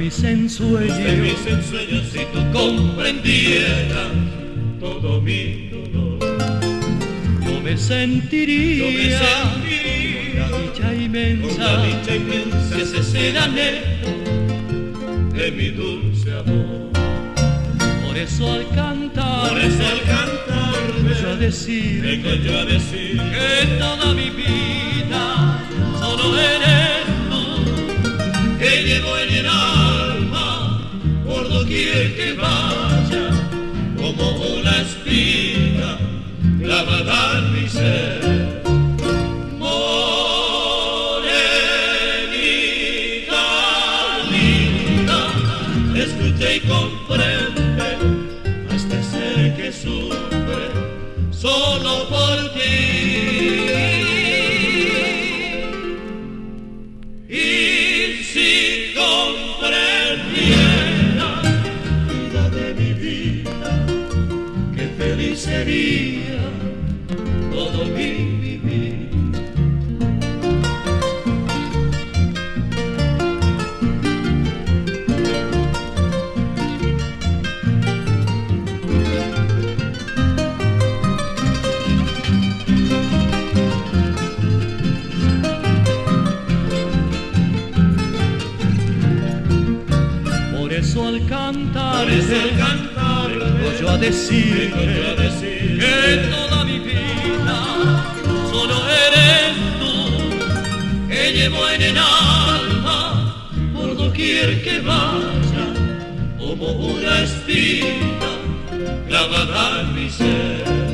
mis ensueños, si tú comprendieras todo mi dolor, yo me sentiría una dicha inmensa, si ese es el anhelo de mi dulce amor. Por eso al cantar, vengo yo a decir que toda mi vida solo eres tú, que llevo en el alma por doquier que vaya, como una espina clavada en mi ser. Escucha y comprende a este ser que sufre solo por ti. Y si comprendiera la vida de mi vida, qué feliz sería todo mi vivir. Por eso al cantar, vengo yo a decir que toda mi vida solo eres tú, que llevo en el alma por doquier que vaya, como una espina clavada en mi ser.